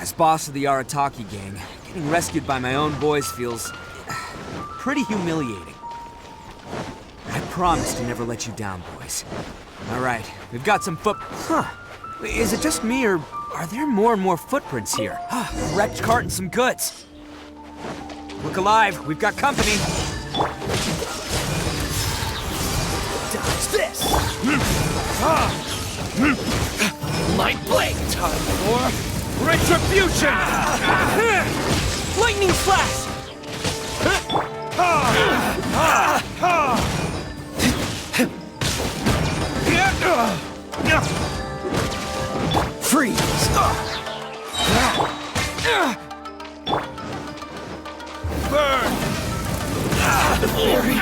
As boss of the Arataki gang, getting rescued by my own boys feels pretty humiliating. I promise to never let you down, boys. All right, we've got some Is it just me, or are there more and more footprints here? A wrecked cart and some goods. Look alive, we've got company. Dodge this! Light blade! Time for retribution! Lightning flash! Freeze! Burn! The fairy!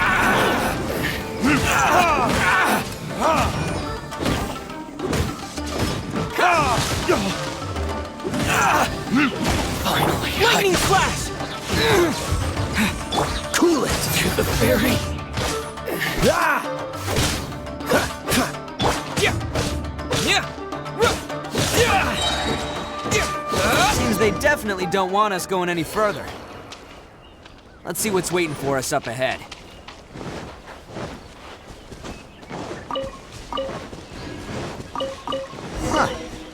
Finally! Lightning flash! Cool it! To the fairy! Seems they definitely don't want us going any further. Let's see what's waiting for us up ahead.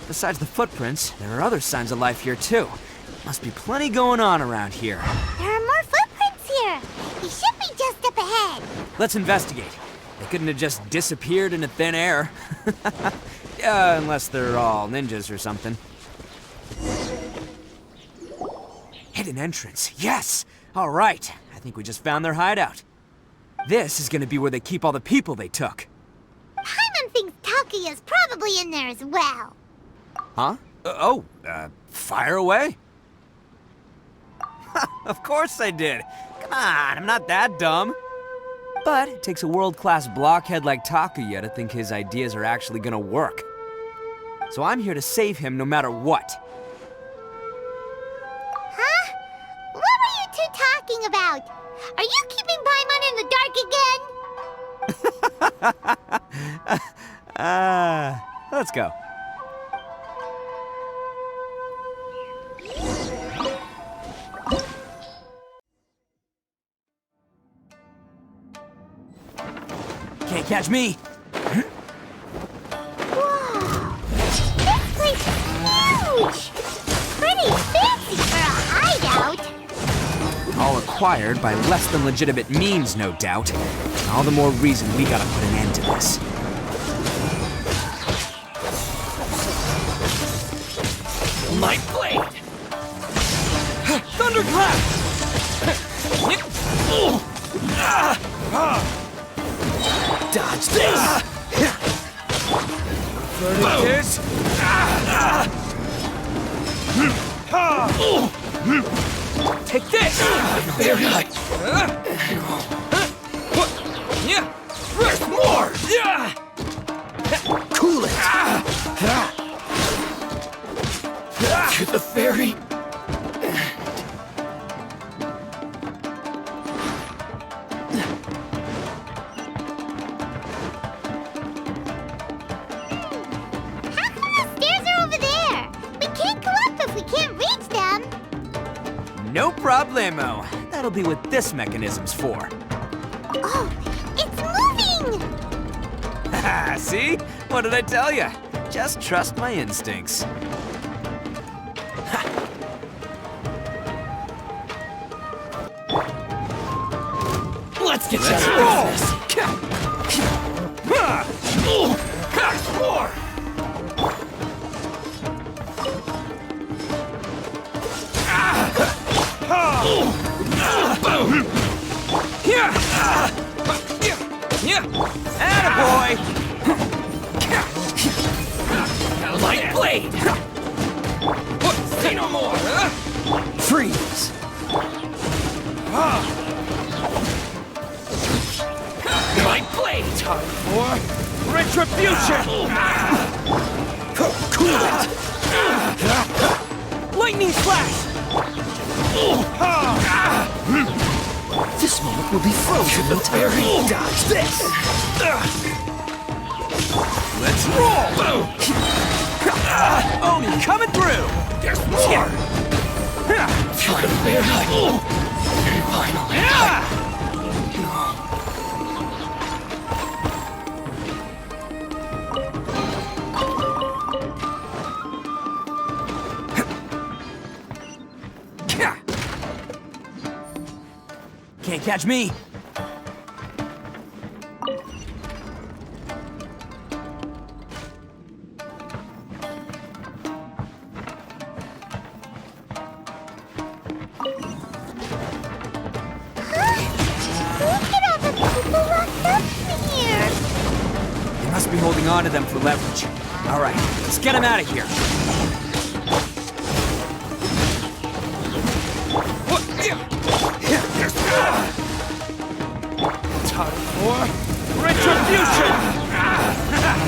Besides the footprints, there are other signs of life here too. Must be plenty going on around here. There are more footprints here. He should be just up ahead. Let's investigate. They couldn't have just disappeared into thin air. Unless they're all ninjas or something. Hidden entrance, yes! All right, I think we just found their hideout. This is gonna be where they keep all the people they took. Paimon thinks Takuya's probably in there as well. Huh? Fire away? Of course I did. Come on, I'm not that dumb. But it takes a world-class blockhead like Takuya to think his ideas are actually gonna work. So I'm here to save him no matter what. Huh? What were you two talking about? Are you keeping Paimon in the dark again? Let's go. Can't catch me. Whoa! This place is huge! Pretty fancy for a hideout. All acquired by less than legitimate means, no doubt. All the more reason we gotta put an end to this. Light blade! Thunderclap! Dodge this! Verdict take this! Very high. There's more! Cool it! To the fairy! No problemo. That'll be what this mechanism's for. Oh, it's moving! See? What did I tell you? Just trust my instincts. Let's get this roll! More! Attaboy! Light blade! Say no more! Freeze! Light blade! Time for retribution! Cool it! Lightning flash! This moment will be frozen in time. Dodge this! Let's roll! Oni coming through! There's more! fairy! Finally! Can't catch me. They must be holding on to them for leverage. All right, let's get them out of here. Time for retribution!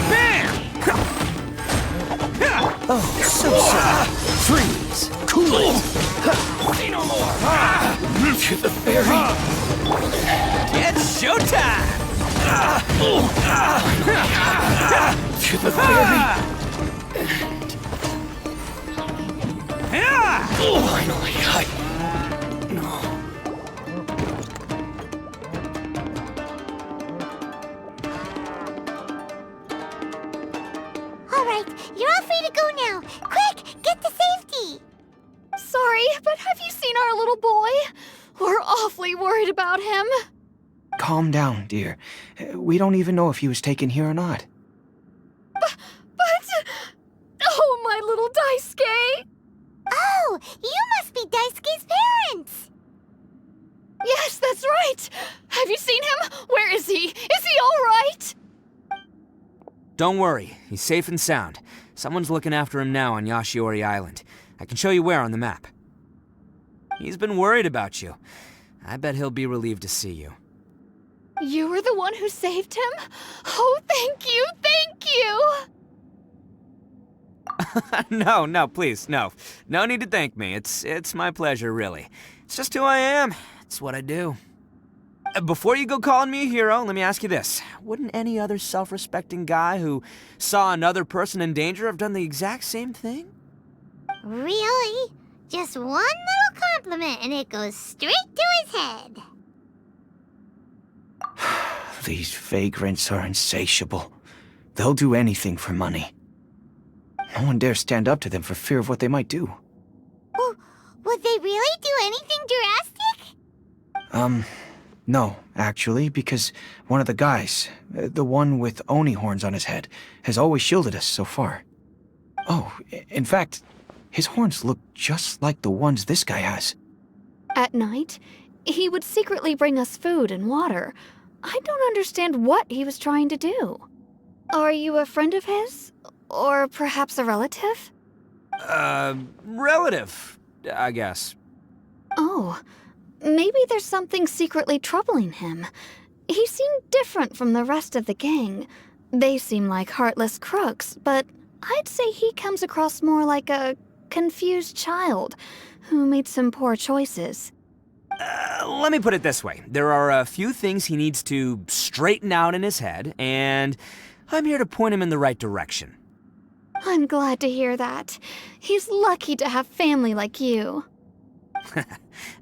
Bam! Oh, so sad. Freeze! Cool it! Say no more! To the fairy! It's showtime! To the fairy! Finally, No. All right, you're all free to go now. Quick, get to safety. Sorry, but have you seen our little boy? We're awfully worried about him. Calm down, dear. We don't even know if he was taken here or not. But... Oh, my little Daisuke! Oh, you must be Daisuke's parents. Yes, that's right! Have you seen him? Where is he? Is he all right? Don't worry, he's safe and sound. Someone's looking after him now on Yashiori Island. I can show you where on the map. He's been worried about you. I bet he'll be relieved to see you. You were the one who saved him? Oh, thank you, thank you! No, please, no. No need to thank me. It's my pleasure, really. It's just who I am. It's what I do. Before you go calling me a hero, let me ask you this. Wouldn't any other self-respecting guy who saw another person in danger have done the exact same thing? Really? Just one little compliment and it goes straight to his head. These vagrants are insatiable. They'll do anything for money. No one dares stand up to them for fear of what they might do. Well, would they really do anything drastic? No, actually, because one of the guys, the one with Oni horns on his head, has always shielded us so far. Oh, in fact, his horns look just like the ones this guy has. At night, he would secretly bring us food and water. I don't understand what he was trying to do. Are you a friend of his? Or perhaps a relative? Relative, I guess. Oh, maybe there's something secretly troubling him. He seemed different from the rest of the gang. They seem like heartless crooks, but I'd say he comes across more like a confused child who made some poor choices. Let me put it this way. There are a few things he needs to straighten out in his head, and I'm here to point him in the right direction. I'm glad to hear that. He's lucky to have family like you.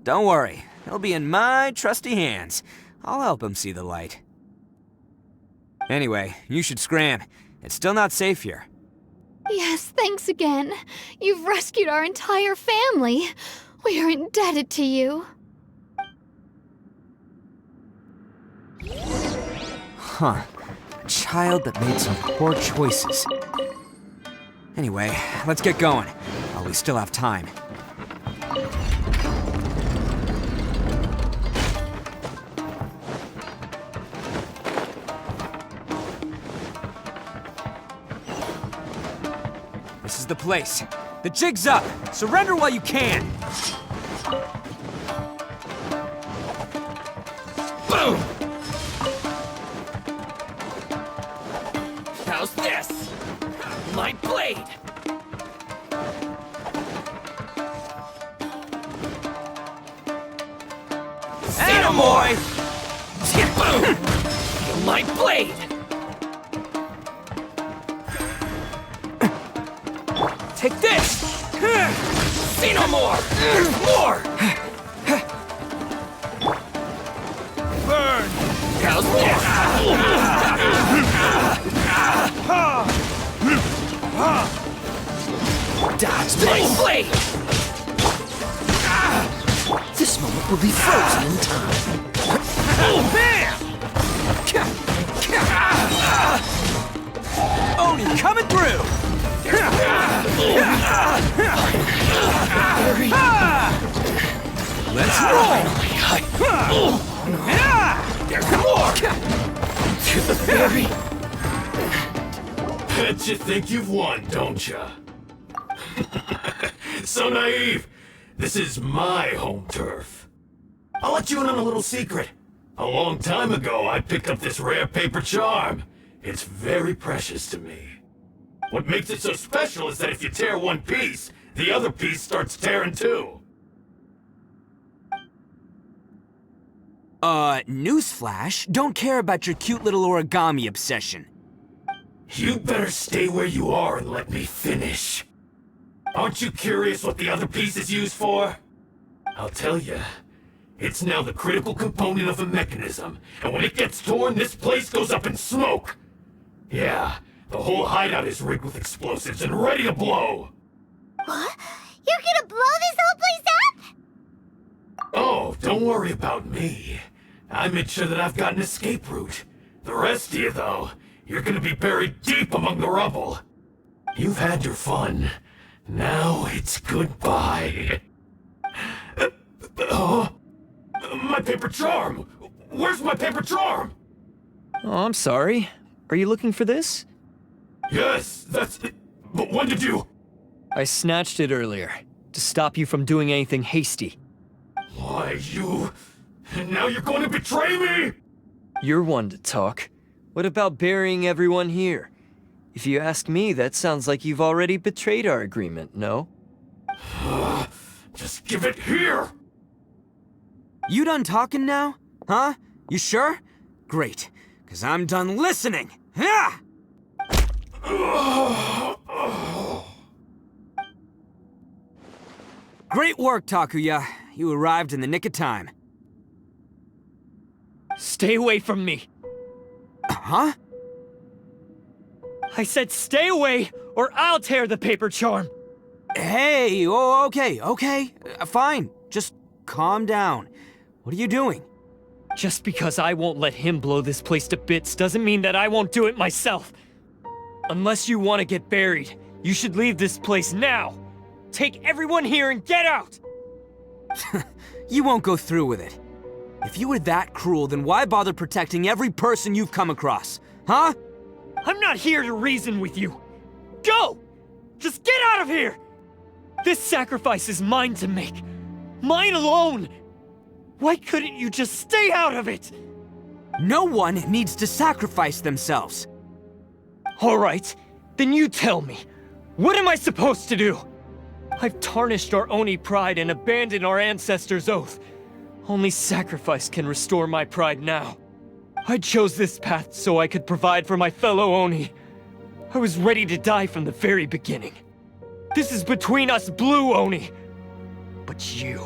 Don't worry. He'll be in my trusty hands. I'll help him see the light. Anyway, you should scram. It's still not safe here. Yes, thanks again. You've rescued our entire family. We are indebted to you. Huh. A child that made some poor choices. Anyway, let's get going, while we still have time. This is the place. The jig's up. Surrender while you can. Boom! How's this? My blade! Attaboy! Boom! Feel my blade! Take this! See no more! There's more! Burn! How's more? Dodge my blade! This moment will be frozen in time. Oh, bam! Oni coming through! Let's roll! There's more! To the ferry! Bet you think you've won, don't ya? So naive! This is my home turf. I'll let you in on a little secret. A long time ago, I picked up this rare paper charm. It's very precious to me. What makes it so special is that if you tear one piece, the other piece starts tearing too. Newsflash, don't care about your cute little origami obsession. You better stay where you are and let me finish. Aren't you curious what the other piece is used for? I'll tell you. It's now the critical component of a mechanism, and when it gets torn, this place goes up in smoke. Yeah, the whole hideout is rigged with explosives and ready to blow. What? You're gonna blow this whole place up? Oh, don't worry about me. I made sure that I've got an escape route. The rest of you, though, you're gonna be buried deep among the rubble. You've had your fun. Now it's goodbye. My paper charm! Where's my paper charm? Oh, I'm sorry. Are you looking for this? Yes, that's it. But when did you... I snatched it earlier, to stop you from doing anything hasty. Why, you... And now you're going to betray me? You're one to talk. What about burying everyone here? If you ask me, that sounds like you've already betrayed our agreement, no? Just give it here! You done talking now? Huh? You sure? Great, because I'm done listening. Ha! Great work, Takuya. You arrived in the nick of time. Stay away from me! Huh? I said stay away, or I'll tear the paper charm! Hey, oh, okay. Fine. Just calm down. What are you doing? Just because I won't let him blow this place to bits doesn't mean that I won't do it myself. Unless you want to get buried, you should leave this place now. Take everyone here and get out! You won't go through with it. If you were that cruel, then why bother protecting every person you've come across? Huh? I'm not here to reason with you. Go! Just get out of here! This sacrifice is mine to make. Mine alone! Why couldn't you just stay out of it? No one needs to sacrifice themselves. All right, then you tell me. What am I supposed to do? I've tarnished our Oni pride and abandoned our ancestors' oath. Only sacrifice can restore my pride now. I chose this path so I could provide for my fellow Oni. I was ready to die from the very beginning. This is between us blue Oni. But you...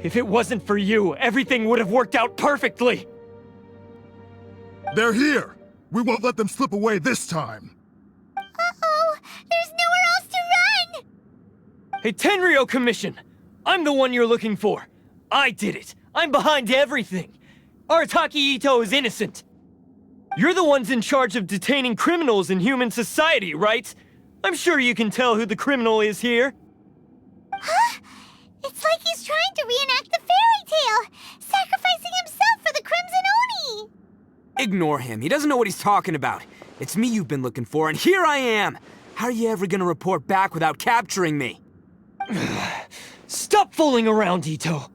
If it wasn't for you, everything would have worked out perfectly! They're here! We won't let them slip away this time! Uh-oh! There's nowhere else to run! Hey, Tenryo Commission! I'm the one you're looking for. I did it. I'm behind everything. Arataki Itto is innocent. You're the ones in charge of detaining criminals in human society, right? I'm sure you can tell who the criminal is here. Huh? It's like he's trying to reenact the fairy tale, sacrificing himself for the Crimson Oni! Ignore him. He doesn't know what he's talking about. It's me you've been looking for, and here I am! How are you ever gonna report back without capturing me? Stop fooling around, Itto!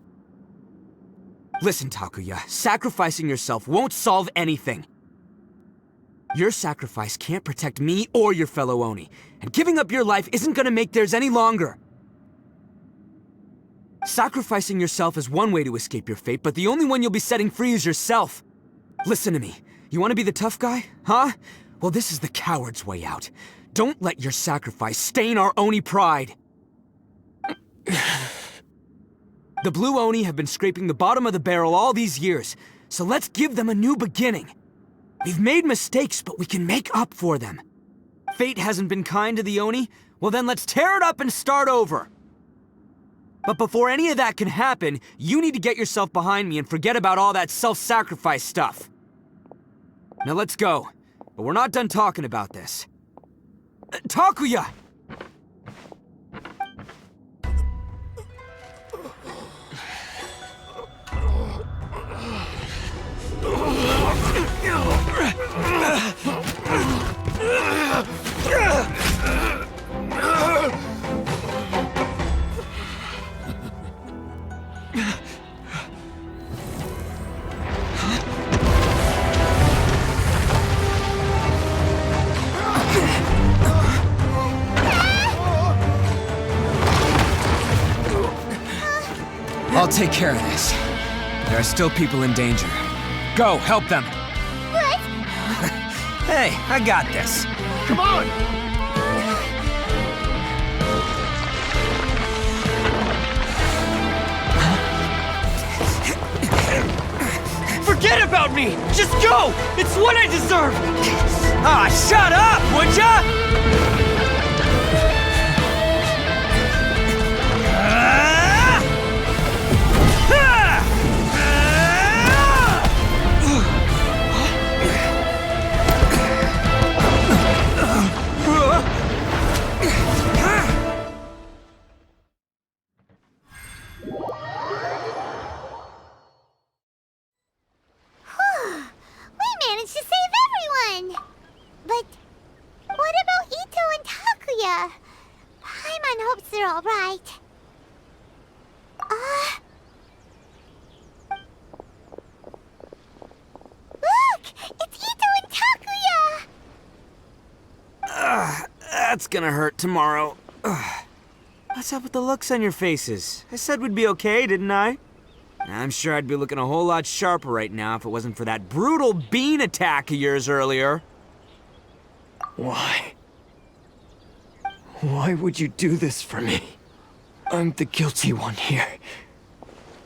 Listen, Takuya, sacrificing yourself won't solve anything. Your sacrifice can't protect me or your fellow Oni, and giving up your life isn't gonna make theirs any longer. Sacrificing yourself is one way to escape your fate, but the only one you'll be setting free is yourself. Listen to me. You want to be the tough guy? Huh? Well, this is the coward's way out. Don't let your sacrifice stain our Oni pride. The Blue Oni have been scraping the bottom of the barrel all these years, so let's give them a new beginning. We've made mistakes, but we can make up for them. Fate hasn't been kind to the Oni? Well then let's tear it up and start over. But before any of that can happen, you need to get yourself behind me and forget about all that self-sacrifice stuff. Now let's go. But we're not done talking about this. Takuya! I'll take care of this. There are still people in danger. Go, help them. What? Hey, I got this. Come on! Forget about me! Just go! It's what I deserve! Ah, shut up, would ya? We managed to save everyone! But what about Itto and Takuya? Paimon hopes they're alright. Look! It's Itto and Takuya! That's gonna hurt tomorrow. What's up with the looks on your faces? I said we'd be okay, didn't I? I'm sure I'd be looking a whole lot sharper right now if it wasn't for that brutal bean attack of yours earlier. Why? Why would you do this for me? I'm the guilty one here.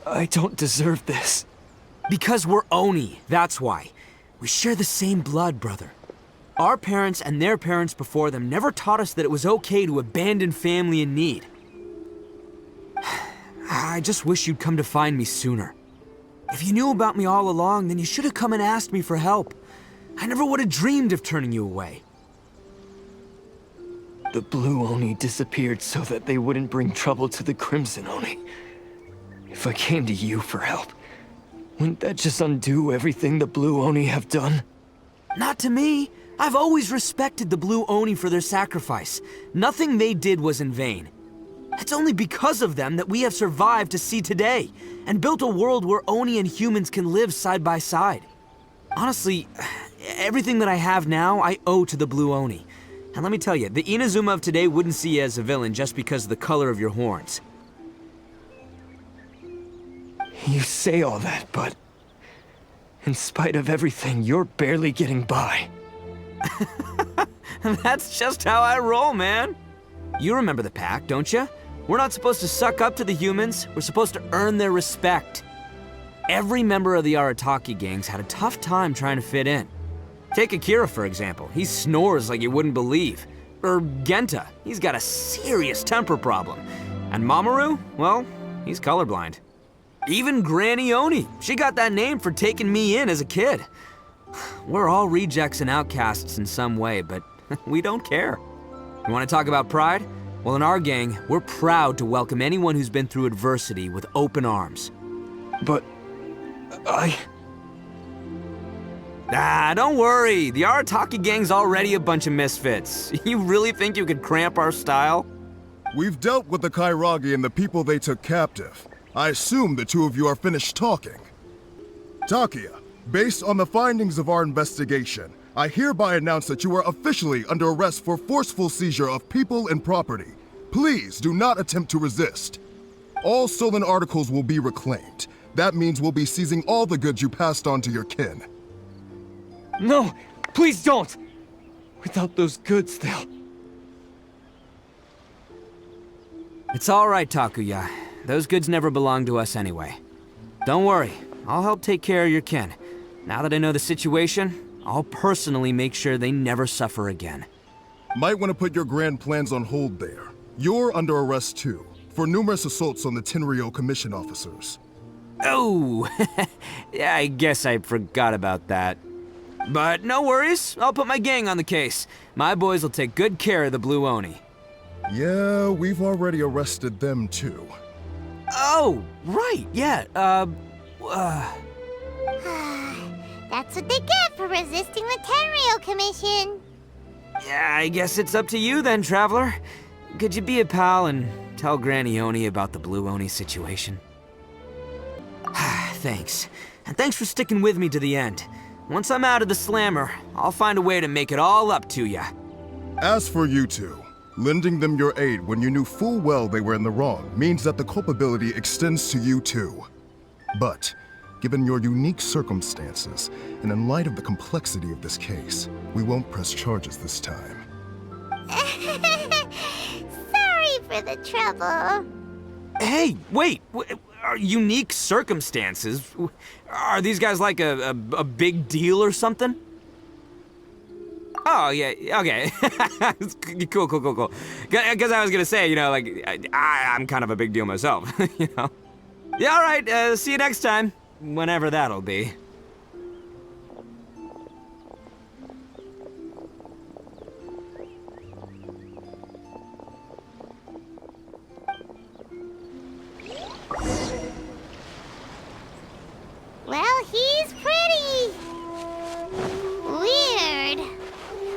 I don't deserve this. Because we're Oni, that's why. We share the same blood, brother. Our parents and their parents before them never taught us that it was okay to abandon family in need. I just wish you'd come to find me sooner. If you knew about me all along, then you should have come and asked me for help. I never would have dreamed of turning you away. The Blue Oni disappeared so that they wouldn't bring trouble to the Crimson Oni. If I came to you for help, wouldn't that just undo everything the Blue Oni have done? Not to me. I've always respected the Blue Oni for their sacrifice. Nothing they did was in vain. It's only because of them that we have survived to see today, and built a world where Oni and humans can live side by side. Honestly, everything that I have now, I owe to the Blue Oni. And let me tell you, the Inazuma of today wouldn't see you as a villain just because of the color of your horns. You say all that, but in spite of everything, you're barely getting by. That's just how I roll, man. You remember the pact, don't you? We're not supposed to suck up to the humans. We're supposed to earn their respect. Every member of the Arataki gangs had a tough time trying to fit in. Take Akira, for example. He snores like you wouldn't believe. Or Genta. He's got a serious temper problem. And Mamoru? Well, he's colorblind. Even Granny Oni. She got that name for taking me in as a kid. We're all rejects and outcasts in some way, but we don't care. You want to talk about pride? Well, in our gang, we're proud to welcome anyone who's been through adversity with open arms. But Don't worry. The Arataki gang's already a bunch of misfits. You really think you could cramp our style? We've dealt with the Kairagi and the people they took captive. I assume the two of you are finished talking. Takuya, based on the findings of our investigation, I hereby announce that you are officially under arrest for forceful seizure of people and property. Please do not attempt to resist. All stolen articles will be reclaimed. That means we'll be seizing all the goods you passed on to your kin. no, please don't! Without those goods, they'll... It's all right, Takuya. Those goods never belonged to us anyway. Don't worry, I'll help take care of your kin. Now that I know the situation, I'll personally make sure they never suffer again. Might want to put your grand plans on hold there. You're under arrest too, for numerous assaults on the Tenryou Commission officers. Oh, yeah, I guess I forgot about that. But no worries, I'll put my gang on the case. My boys will take good care of the Blue Oni. Yeah, we've already arrested them too. Oh, right, yeah, That's what they get for resisting the Tenryou Commission. yeah, I guess it's up to you then, Traveler. Could you be a pal and tell Granny Oni about the Blue Oni situation? Thanks. And thanks for sticking with me to the end. Once I'm out of the slammer, I'll find a way to make it all up to ya. As for you two, lending them your aid when you knew full well they were in the wrong means that the culpability extends to you too. But, given your unique circumstances, and in light of the complexity of this case, we won't press charges this time. Sorry for the trouble. Hey, wait! Are unique circumstances? Are these guys like a big deal or something? Oh, yeah, okay. Cool. Because I was gonna say, you know, like, I'm kind of a big deal myself, you know? Yeah, alright, see you next time. Whenever that'll be. Well, he's pretty weird.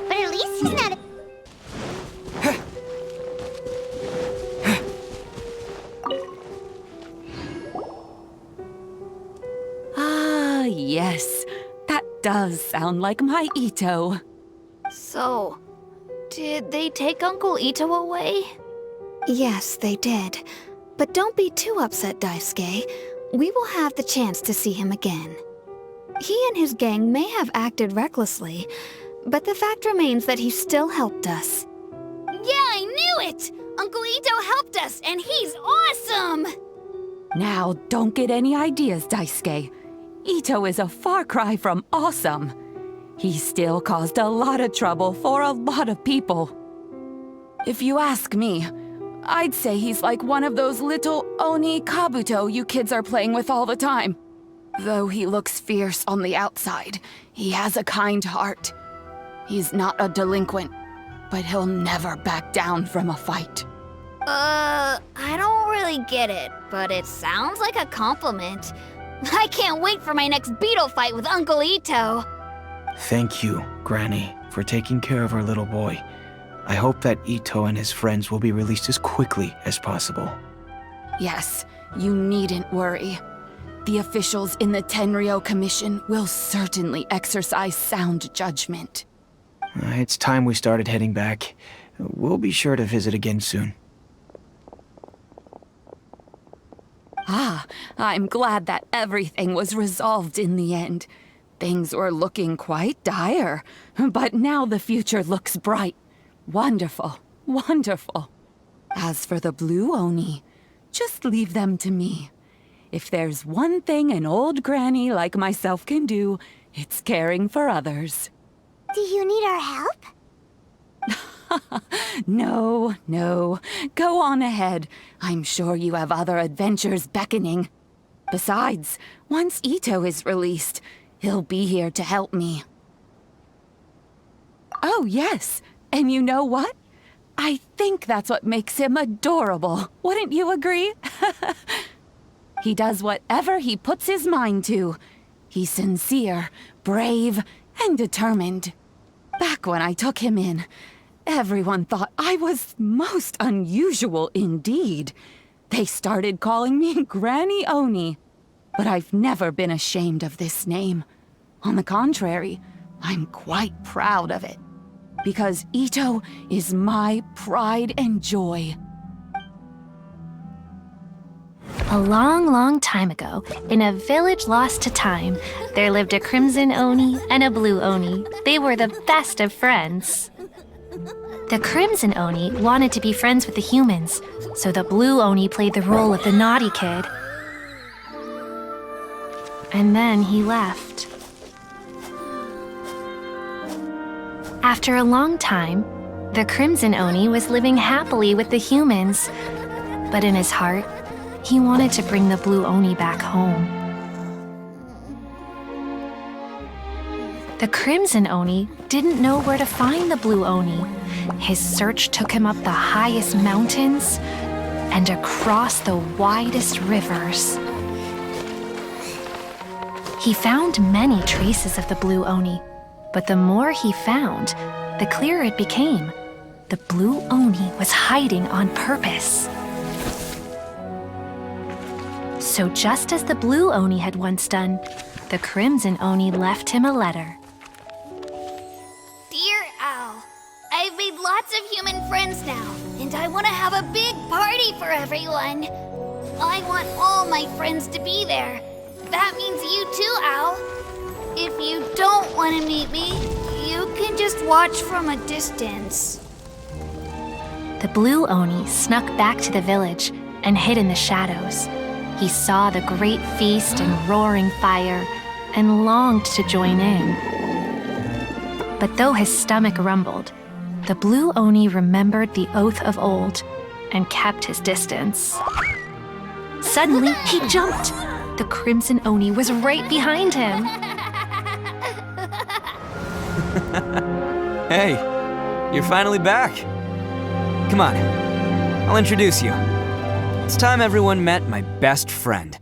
But at least he's not a... Ah, yes. That does sound like my Itto. So, did they take Uncle Itto away? Yes, they did. But don't be too upset, Daisuke. We will have the chance to see him again. He and his gang may have acted recklessly, but the fact remains that he still helped us. Yeah, I knew it! Uncle Itto helped us, and he's awesome! Now, don't get any ideas, Daisuke. Itto is a far cry from awesome. He still caused a lot of trouble for a lot of people. If you ask me, I'd say he's like one of those little Oni Kabuto you kids are playing with all the time. Though he looks fierce on the outside, he has a kind heart. He's not a delinquent, but he'll never back down from a fight. I don't really get it, but it sounds like a compliment. I can't wait for my next beetle fight with Uncle Itto. Thank you, Granny, for taking care of our little boy. I hope that Itto and his friends will be released as quickly as possible. Yes, you needn't worry. The officials in the Tenryou Commission will certainly exercise sound judgment. It's time we started heading back. We'll be sure to visit again soon. Ah, I'm glad that everything was resolved in the end. Things were looking quite dire, but now the future looks bright. Wonderful, wonderful. As for the Blue Oni, just leave them to me. If there's one thing an old granny like myself can do, it's caring for others. Do you need our help? No. Go on ahead. I'm sure you have other adventures beckoning. Besides, once Itto is released, he'll be here to help me. Oh, yes. And you know what? I think that's what makes him adorable. Wouldn't you agree? He does whatever he puts his mind to. He's sincere, brave, and determined. Back when I took him in, everyone thought I was most unusual indeed. They started calling me Granny Oni. But I've never been ashamed of this name. On the contrary, I'm quite proud of it. Because Itto is my pride and joy. A long, long time ago, in a village lost to time, there lived a crimson Oni and a blue Oni. They were the best of friends. The Crimson Oni wanted to be friends with the humans, so the Blue Oni played the role of the naughty kid. And then he left. After a long time, the Crimson Oni was living happily with the humans, but in his heart, he wanted to bring the Blue Oni back home. The Crimson Oni didn't know where to find the Blue Oni. His search took him up the highest mountains and across the widest rivers. He found many traces of the Blue Oni, but the more he found, the clearer it became. The Blue Oni was hiding on purpose. So just as the Blue Oni had once done, the Crimson Oni left him a letter. Dear Owl, I've made lots of human friends now, and I want to have a big party for everyone. I want all my friends to be there. That means you too, Owl. If you don't want to meet me, you can just watch from a distance. The Blue Oni snuck back to the village and hid in the shadows. He saw the great feast and roaring fire and longed to join in. But though his stomach rumbled, the Blue Oni remembered the oath of old and kept his distance. Suddenly, he jumped. The Crimson Oni was right behind him. Hey, you're finally back. Come on, I'll introduce you. It's time everyone met my best friend.